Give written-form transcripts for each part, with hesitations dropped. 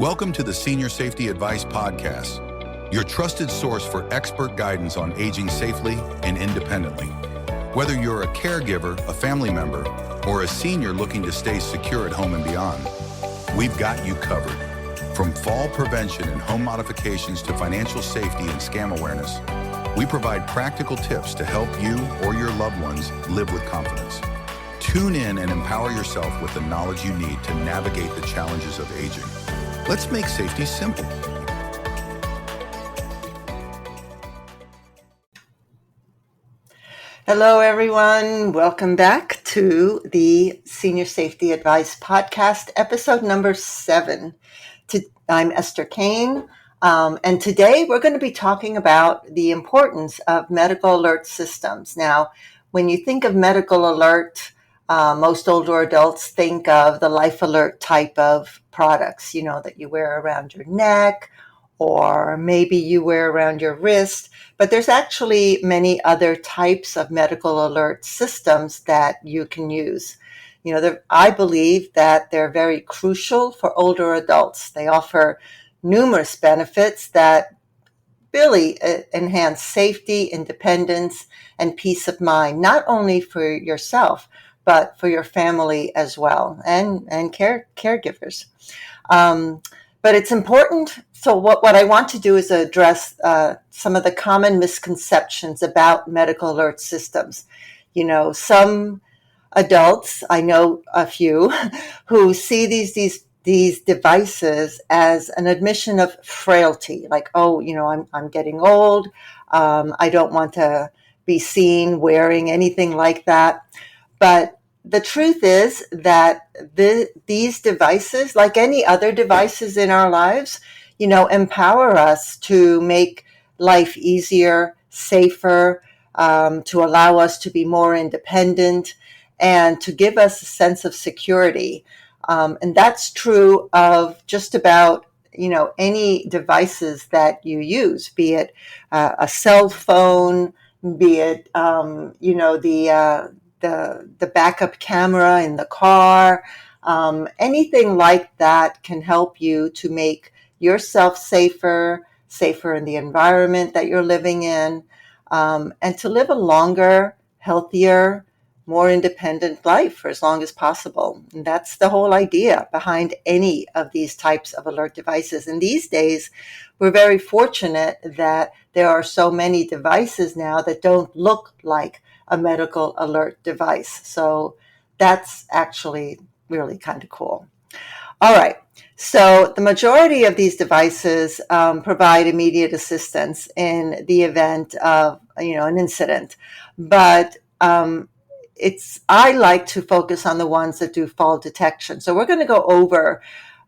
Welcome to the Senior Safety Advice Podcast, your trusted source for expert guidance on aging safely and independently. Whether you're a caregiver, a family member, or a senior looking to stay secure at home and beyond, we've got you covered. From fall prevention and home modifications to financial safety and scam awareness, we provide practical tips to help you or your loved ones live with confidence. Tune in and empower yourself with the knowledge you need to navigate the challenges of aging. Let's make safety simple. Hello, everyone. Welcome back to the Senior Safety Advice Podcast, episode number 7. I'm Esther Kane, and today we're going to be talking about the importance of medical alert systems. Now, when you think of medical alert, most older adults think of the Life Alert type of products, that you wear around your neck or maybe you wear around your wrist. But there's actually many other types of medical alert systems that you can use. I believe that they're very crucial for older adults. They offer numerous benefits that really enhance safety, independence, and peace of mind, not only for yourself, but for your family as well, and caregivers. But it's important. So what I want to do is address some of the common misconceptions about medical alert systems. Some adults, I know a few, who see these devices as an admission of frailty, like, I'm getting old. I don't want to be seen wearing anything like that. But the truth is that these devices, like any other devices in our lives, empower us to make life easier, safer, to allow us to be more independent, and to give us a sense of security. And that's true of just about, any devices that you use, be it a cell phone, be it, the backup camera in the car, anything like that can help you to make yourself safer in the environment that you're living in, and to live a longer, healthier, more independent life for as long as possible. And that's the whole idea behind any of these types of alert devices. And these days, we're very fortunate that there are so many devices now that don't look like a medical alert device. So that's actually really kind of cool. All right. So the majority of these devices provide immediate assistance in the event of, an incident. But I like to focus on the ones that do fall detection. So we're going to go over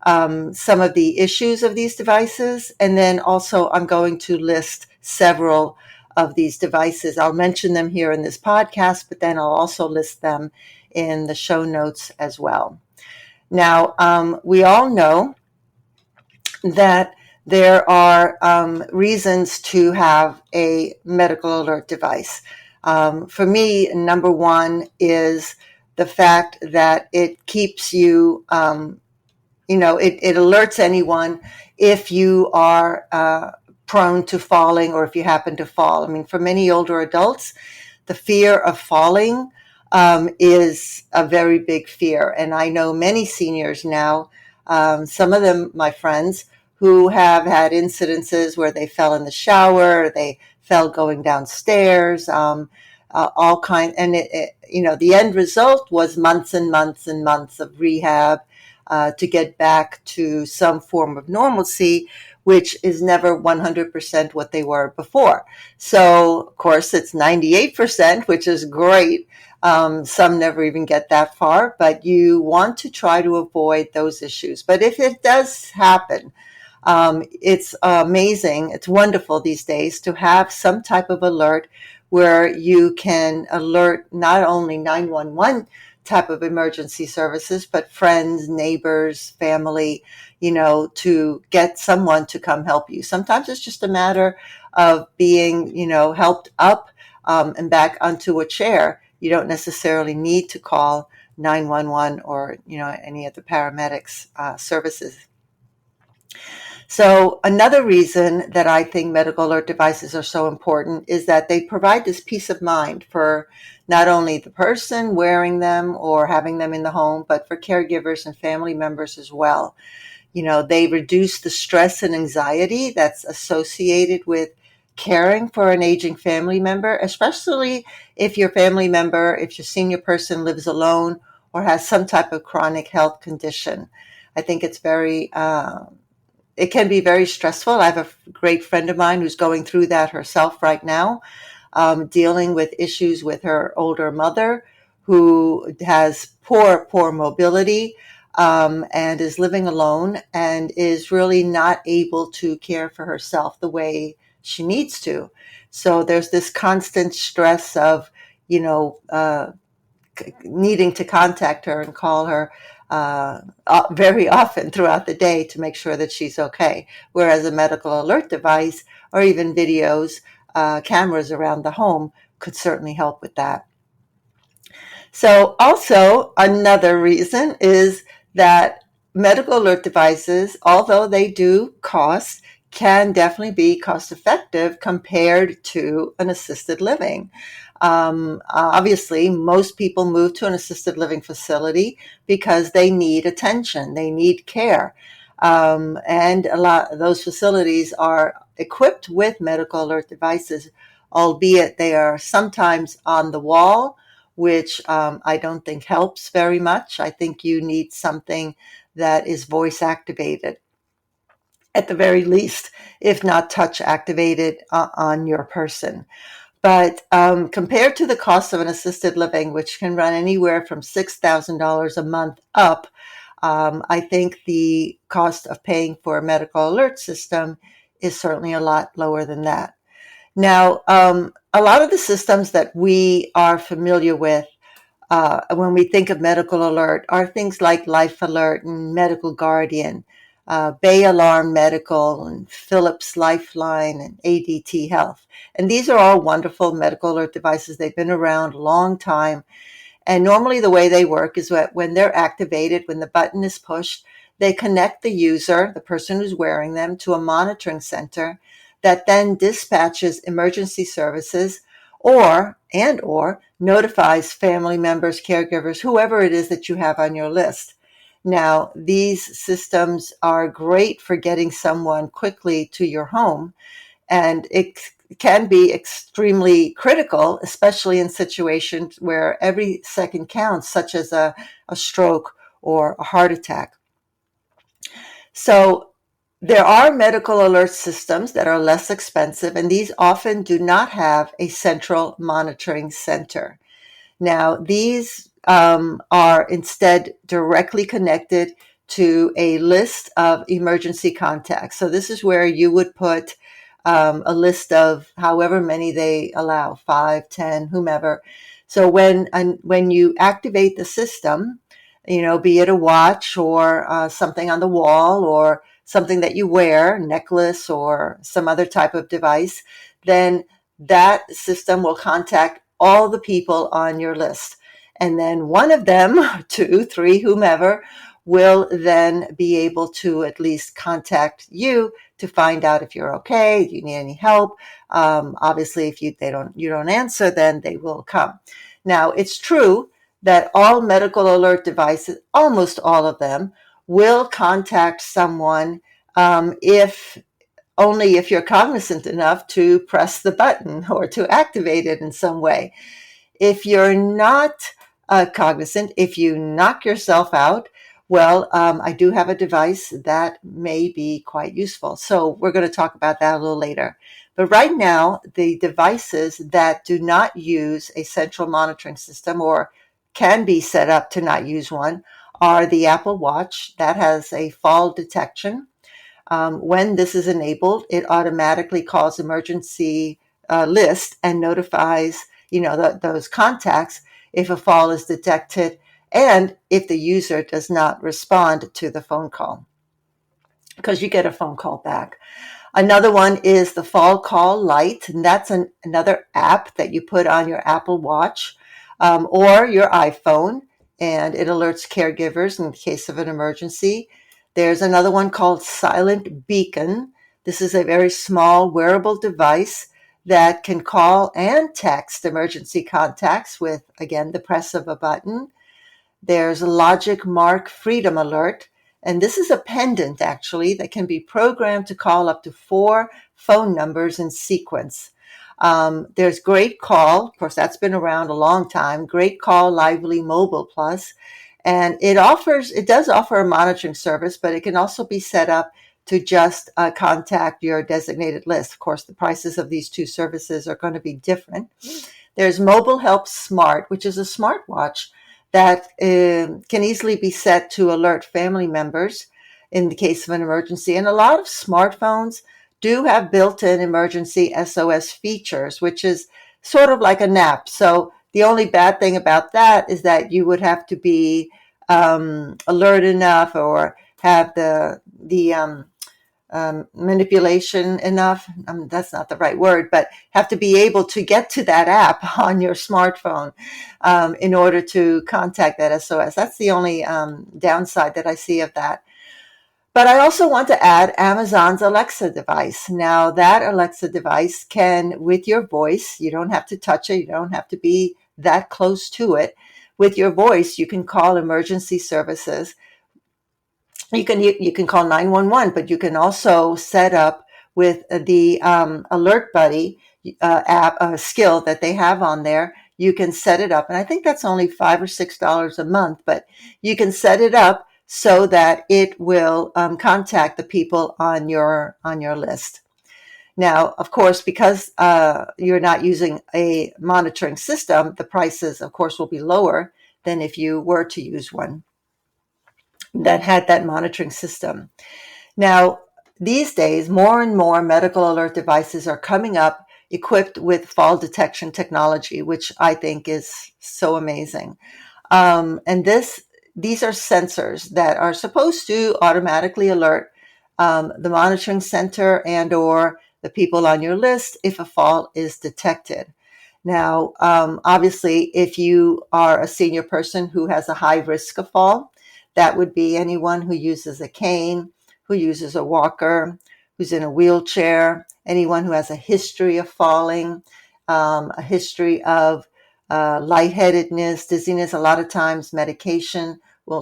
some of the issues of these devices. And then also I'm going to list several of these devices. I'll mention them here in this podcast, but then I'll also list them in the show notes as well. Now, we all know that there are reasons to have a medical alert device. For me, number one is the fact that it keeps you, it alerts anyone if you are prone to falling or if you happen to fall. I mean, for many older adults, the fear of falling is a very big fear. And I know many seniors now, some of them, my friends, who have had incidences where they fell in the shower, they fell going downstairs, all kinds. And, the end result was months and months and months of rehab to get back to some form of normalcy, which is never 100% what they were before. So, of course, it's 98%, which is great. Some never even get that far, but you want to try to avoid those issues. But if it does happen, it's amazing. It's wonderful these days to have some type of alert where you can alert not only 911 type of emergency services, but friends, neighbors, family, to get someone to come help you. Sometimes it's just a matter of being, helped up and back onto a chair. You don't necessarily need to call 911 or, any of the paramedics services. So another reason that I think medical alert devices are so important is that they provide this peace of mind for not only the person wearing them or having them in the home, but for caregivers and family members as well. They reduce the stress and anxiety that's associated with caring for an aging family member, especially if your senior person lives alone or has some type of chronic health condition. I think it can be very stressful. I have a great friend of mine who's going through that herself right now, dealing with issues with her older mother who has poor mobility, and is living alone and is really not able to care for herself the way she needs to. So there's this constant stress of, you know, uh, needing to contact her and call her very often throughout the day to make sure that she's okay. Whereas a medical alert device or even videos, cameras around the home could certainly help with that. So also another reason is that medical alert devices, although they do cost, can definitely be cost effective compared to an assisted living. Obviously, most people move to an assisted living facility because they need attention, they need care. And a lot of those facilities are equipped with medical alert devices, albeit they are sometimes on the wall, which I don't think helps very much. I think you need something that is voice activated at the very least, if not touch activated on your person. But compared to the cost of an assisted living, which can run anywhere from $6,000 a month up, I think the cost of paying for a medical alert system is certainly a lot lower than that. Now, a lot of the systems that we are familiar with when we think of medical alert are things like Life Alert and Medical Guardian, Bay Alarm Medical, and Philips Lifeline, and ADT Health. And these are all wonderful medical alert devices. They've been around a long time. And normally the way they work is that when they're activated, when the button is pushed, they connect the user, the person who's wearing them, to a monitoring center that then dispatches emergency services or notifies family members, caregivers, whoever it is that you have on your list. Now, these systems are great for getting someone quickly to your home, and it can be extremely critical, especially in situations where every second counts, such as a stroke or a heart attack. So there are medical alert systems that are less expensive, and these often do not have a central monitoring center. Now, these are instead directly connected to a list of emergency contacts. So this is where you would put a list of however many they allow, 5, 10, whomever. So when you activate the system, be it a watch or something on the wall or something that you wear, necklace or some other type of device, then that system will contact all the people on your list. And then one of them, 2, 3, whomever, will then be able to at least contact you to find out if you're okay, if you need any help. Obviously, if you don't answer, then they will come. Now, it's true that all medical alert devices, almost all of them, will contact someone if you're cognizant enough to press the button or to activate it in some way. If you're not cognizant, if you knock yourself out, well, I do have a device that may be quite useful. So we're going to talk about that a little later. But right now, the devices that do not use a central monitoring system or can be set up to not use one are the Apple Watch that has a fall detection. When this is enabled, it automatically calls emergency list and notifies those contacts if a fall is detected and if the user does not respond to the phone call, because you get a phone call back. Another one is the Fall Call Light, and that's another app that you put on your Apple Watch or your iPhone, and it alerts caregivers in case of an emergency. There's another one called Silent Beacon. This is a very small wearable device that can call and text emergency contacts with, again, the press of a button. There's Logic Mark Freedom Alert, and this is a pendant actually that can be programmed to call up to 4 phone numbers in sequence. There's Great Call, of course, that's been around a long time. Great Call Lively Mobile Plus, and it does offer a monitoring service, but it can also be set up to just contact your designated list. Of course, the prices of these two services are going to be different. There's Mobile Help Smart, which is a smartwatch that can easily be set to alert family members in the case of an emergency. And a lot of smartphones do have built-in emergency SOS features, which is sort of like a nap. So the only bad thing about that is that you would have to be alert enough or have the manipulation enough. That's not the right word, but have to be able to get to that app on your smartphone in order to contact that SOS. That's the only downside that I see of that. But I also want to add Amazon's Alexa device. Now, that Alexa device can, with your voice, you don't have to touch it, you don't have to be that close to it. With your voice, you can call emergency services. You can call 911, but you can also set up with the Alert Buddy app skill that they have on there. You can set it up, and I think that's only $5 or $6 a month, but you can set it up so that it will contact the people on your list. Now, of course, because you're not using a monitoring system, the prices, of course, will be lower than if you were to use one that had that monitoring system. Now, these days, more and more medical alert devices are coming up equipped with fall detection technology, which I think is so amazing. And these are sensors that are supposed to automatically alert the monitoring center and or the people on your list if a fall is detected. Now, obviously, if you are a senior person who has a high risk of fall, that would be anyone who uses a cane, who uses a walker, who's in a wheelchair, anyone who has a history of falling, a history of lightheadedness, dizziness. A lot of times medication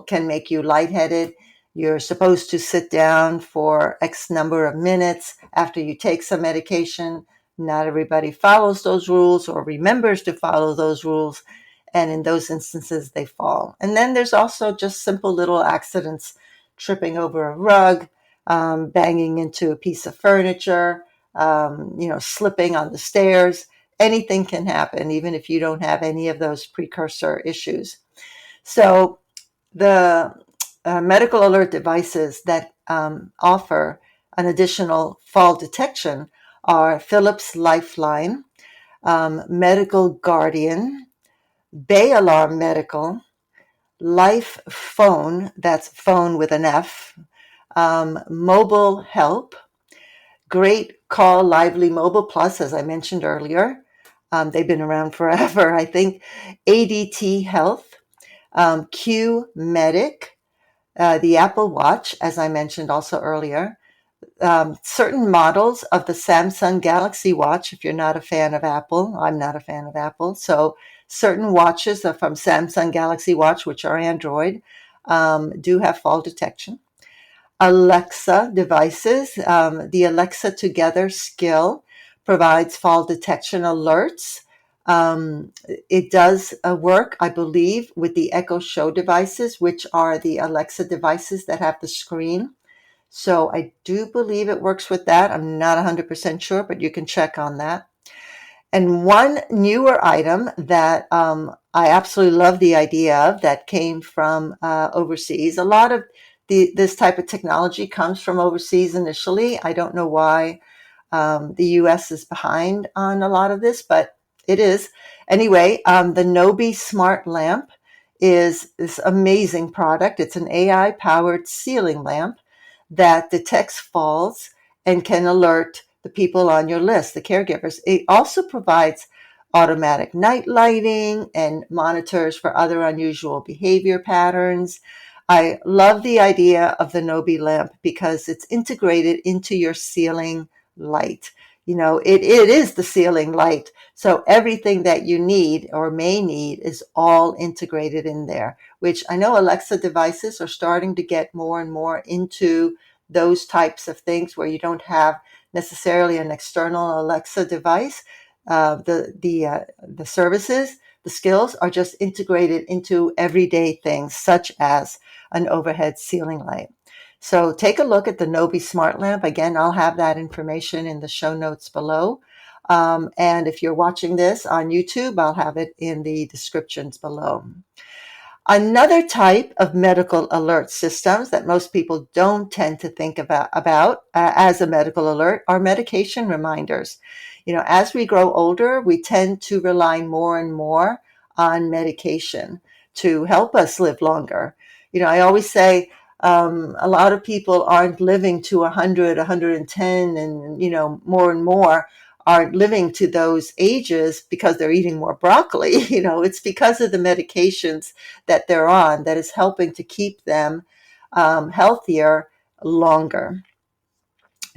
can make you lightheaded. You're supposed to sit down for X number of minutes after you take some medication. Not everybody follows those rules or remembers to follow those rules. And in those instances, they fall. And then there's also just simple little accidents, tripping over a rug, banging into a piece of furniture, slipping on the stairs. Anything can happen, even if you don't have any of those precursor issues. So the medical alert devices that offer an additional fall detection are Philips Lifeline, Medical Guardian, Bay Alarm Medical, Life Phone, that's phone with an F, Mobile Help, Great Call Lively Mobile Plus, as I mentioned earlier. They've been around forever, I think. ADT Health, QMedic, the Apple Watch, as I mentioned also earlier. Certain models of the Samsung Galaxy Watch, if you're not a fan of Apple, I'm not a fan of Apple, so certain watches are from Samsung Galaxy Watch, which are Android, do have fall detection. Alexa devices, the Alexa Together skill provides fall detection alerts. It does work, I believe, with the Echo Show devices, which are the Alexa devices that have the screen. So I do believe it works with that. I'm not 100% sure, but you can check on that. And one newer item that I absolutely love the idea of that came from overseas. A lot of this type of technology comes from overseas initially. I don't know why the U.S. is behind on a lot of this, but it is. Anyway, the Nobi Smart Lamp is this amazing product. It's an AI-powered ceiling lamp that detects falls and can alert the people on your list, the caregivers. It also provides automatic night lighting and monitors for other unusual behavior patterns. I love the idea of the Nobi lamp because it's integrated into your ceiling light. It is the ceiling light. So everything that you need or may need is all integrated in there, which I know Alexa devices are starting to get more and more into those types of things where you don't have necessarily an external Alexa device. The services, the skills are just integrated into everyday things such as an overhead ceiling light. So take a look at the Nobi Smart Lamp. Again, I'll have that information in the show notes below. And if you're watching this on YouTube, I'll have it in the descriptions below. Another type of medical alert systems that most people don't tend to think about as a medical alert are medication reminders. As we grow older, we tend to rely more and more on medication to help us live longer. I always say a lot of people aren't living to 100, 110, and, more and more aren't living to those ages because they're eating more broccoli. It's because of the medications that they're on that is helping to keep them healthier longer.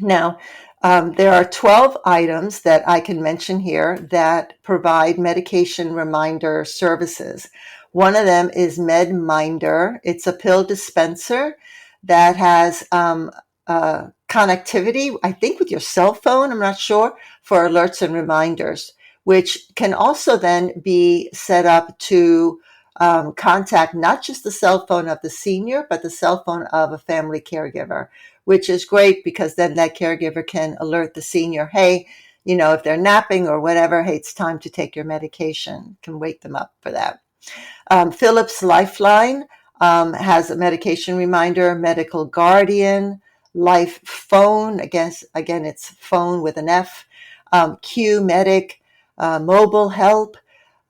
Now, there are 12 items that I can mention here that provide medication reminder services. One of them is MedMinder. It's a pill dispenser that has connectivity, I think with your cell phone, I'm not sure, for alerts and reminders, which can also then be set up to contact not just the cell phone of the senior, but the cell phone of a family caregiver, which is great because then that caregiver can alert the senior, hey, if they're napping or whatever, hey, it's time to take your medication, can wake them up for that. Philips Lifeline has a medication reminder, medical guardian, life phone, again, it's phone with an F, QMedic, mobile help.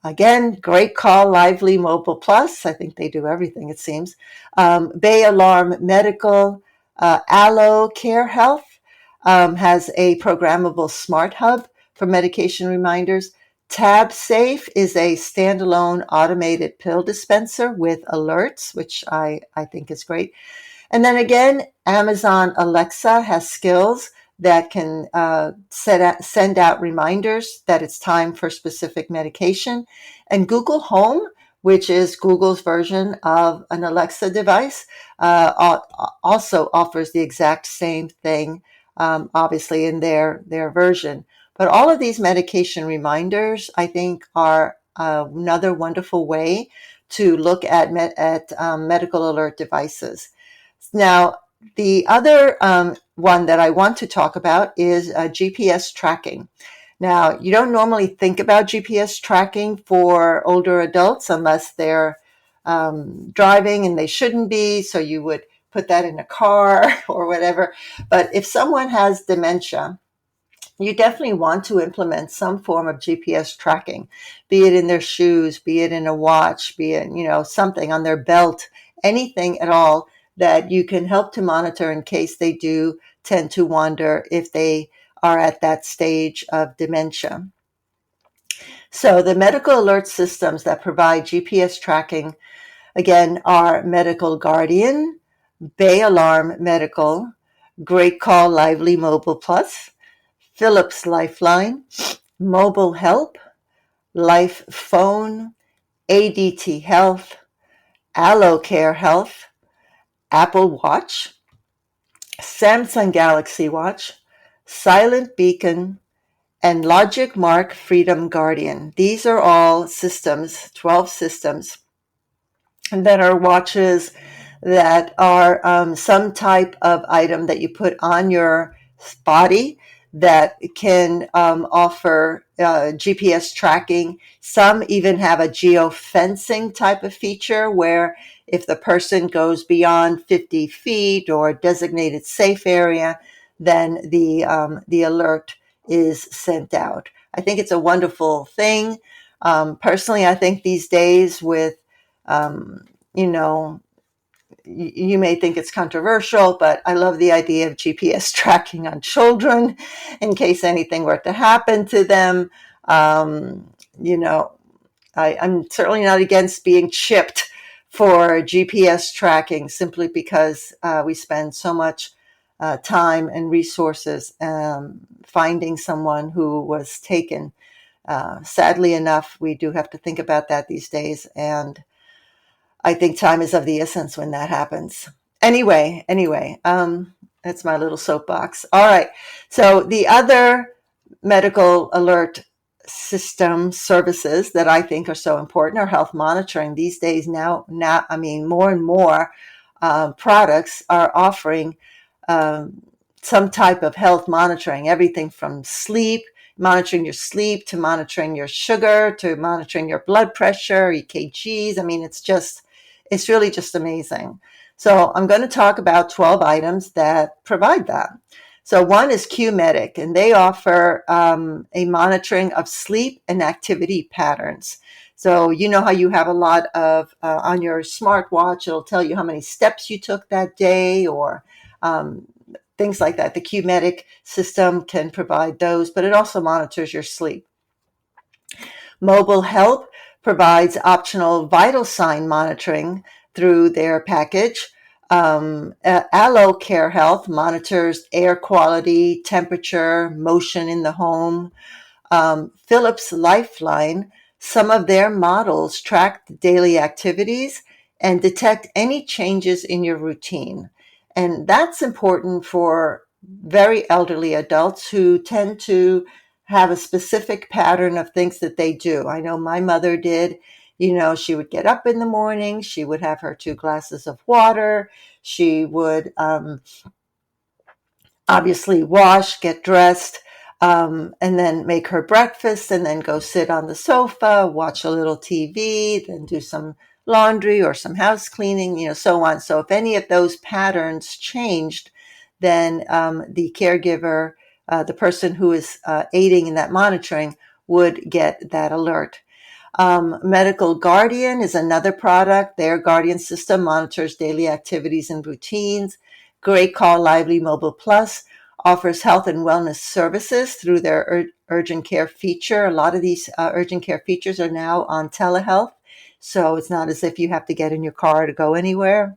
Again, great call, Lively Mobile Plus. I think they do everything, it seems. Bay Alarm Medical, Allo Care Health has a programmable smart hub for medication reminders. Tab Safe is a standalone automated pill dispenser with alerts, which I think is great. And then again, Amazon Alexa has skills that can send out reminders that it's time for specific medication. And Google Home, which is Google's version of an Alexa device, also offers the exact same thing, obviously in their version. But all of these medication reminders, I think, are another wonderful way to look at medical alert devices. Now, the other one that I want to talk about is GPS tracking. Now, you don't normally think about GPS tracking for older adults unless they're driving and they shouldn't be, so you would put that in a car or whatever. But if someone has dementia, you definitely want to implement some form of GPS tracking, be it in their shoes, be it in a watch, be it, something on their belt, anything at all that you can help to monitor in case they do tend to wander if they are at that stage of dementia. So the medical alert systems that provide GPS tracking, again, are Medical Guardian, Bay Alarm Medical, Great Call Lively Mobile Plus, Philips Lifeline, Mobile Help, Life Phone, ADT Health, Allo Care Health, Apple Watch, Samsung Galaxy Watch, Silent Beacon, and Logic Mark Freedom Guardian. These are all systems, 12 systems, that are watches that are some type of item that you put on your body that can offer GPS tracking. Some even have a geofencing type of feature where if the person goes beyond 50 feet or a designated safe area, then the alert is sent out. I think it's a wonderful thing. Personally, I think these days with, you may think it's controversial, but I love the idea of GPS tracking on children in case anything were to happen to them. I'm certainly not against being chipped for GPS tracking simply because we spend so much time and resources finding someone who was taken. Sadly enough, we do have to think about that these days, and I think time is of the essence when that happens. Anyway, that's my little soapbox. All right. So the other medical alert system services that I think are so important are health monitoring. These days I mean, more and more products are offering um, some type of health monitoring, everything from monitoring your sleep, to monitoring your sugar, to monitoring your blood pressure, EKGs. I mean, it's really just amazing. So I'm going to talk about 12 items that provide that. So one is QMedic, and they offer a monitoring of sleep and activity patterns. So you know how you have a lot of on your smartwatch, it'll tell you how many steps you took that day, or things like that. The QMedic system can provide those, but it also monitors your sleep. Mobile Help provides optional vital sign monitoring through their package. Allo Care Health monitors air quality, temperature, motion in the home. Philips Lifeline, some of their models track daily activities and detect any changes in your routine. And that's important for very elderly adults who tend to have a specific pattern of things that they do. I know my mother did. She would get up in the morning, she would have her 2 glasses of water, she would obviously wash, get dressed, and then make her breakfast, and then go sit on the sofa, watch a little TV, then do some laundry or some house cleaning, so on. So if any of those patterns changed, then the caregiver, the person who is aiding in that monitoring, would get that alert. Medical Guardian is another product. Their Guardian system monitors daily activities and routines. Great Call Lively Mobile Plus offers health and wellness services through their urgent care feature. A lot of these urgent care features are now on telehealth, so it's not as if you have to get in your car to go anywhere.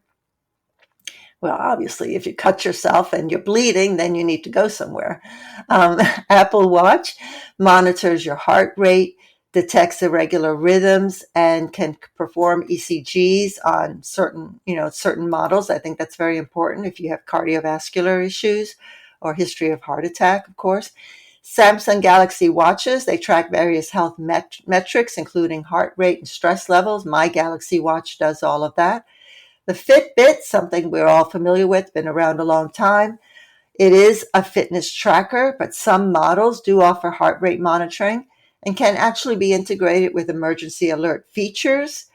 Well, obviously, if you cut yourself and you're bleeding, then you need to go somewhere. Apple Watch monitors your heart rate, detects irregular rhythms, and can perform ECGs on certain models. I think that's very important if you have cardiovascular issues or history of heart attack, of course. Samsung Galaxy Watches, they track various health metrics, including heart rate and stress levels. My Galaxy Watch does all of that. The Fitbit, something we're all familiar with, been around a long time. It is a fitness tracker, but some models do offer heart rate monitoring and can actually be integrated with emergency alert features.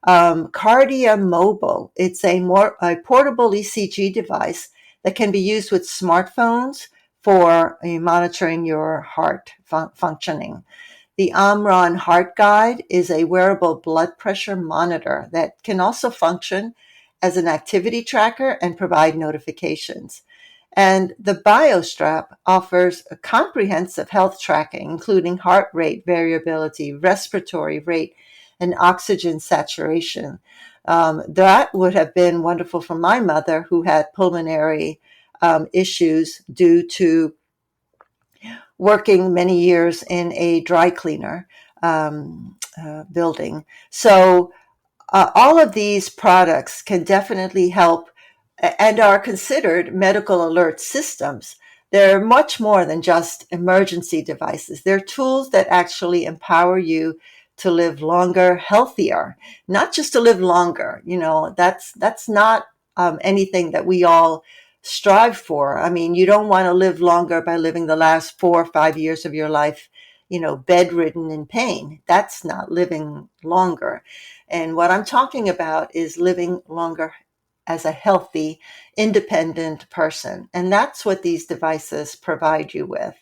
Cardia Mobile, it's a portable ECG device that can be used with smartphones for monitoring your heart functioning. The Omron Heart Guide is a wearable blood pressure monitor that can also function as an activity tracker and provide notifications. And the BioStrap offers a comprehensive health tracking, including heart rate variability, respiratory rate, and oxygen saturation. That would have been wonderful for my mother, who had pulmonary issues due to working many years in a dry cleaner building. So all of these products can definitely help and are considered medical alert systems. They're much more than just emergency devices. They're tools that actually empower you to live longer, healthier, not just to live longer. That's not anything that we all strive for. I mean, you don't want to live longer by living the last 4 or 5 years of your life, bedridden in pain. That's not living longer. And what I'm talking about is living longer as a healthy, independent person. And that's what these devices provide you with.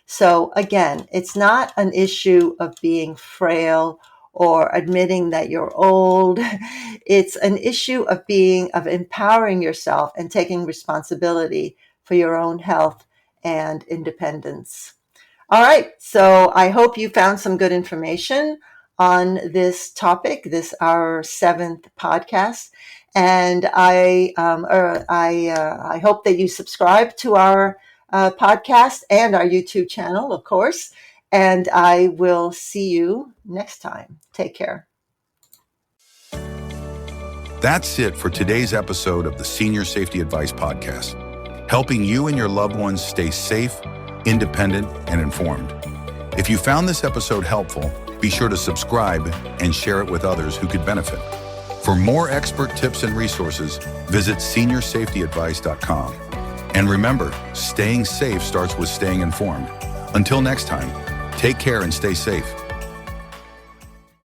So again, it's not an issue of being frail or admitting that you're old. It's an issue of empowering yourself and taking responsibility for your own health and independence. All right. So I hope you found some good information on this topic, this our 7th podcast. And I hope that you subscribe to our podcast and our YouTube channel, of course. And I will see you next time. Take care. That's it for today's episode of the Senior Safety Advice Podcast, helping you and your loved ones stay safe, independent, and informed. If you found this episode helpful, be sure to subscribe and share it with others who could benefit. For more expert tips and resources, visit seniorsafetyadvice.com. And remember, staying safe starts with staying informed. Until next time, take care and stay safe.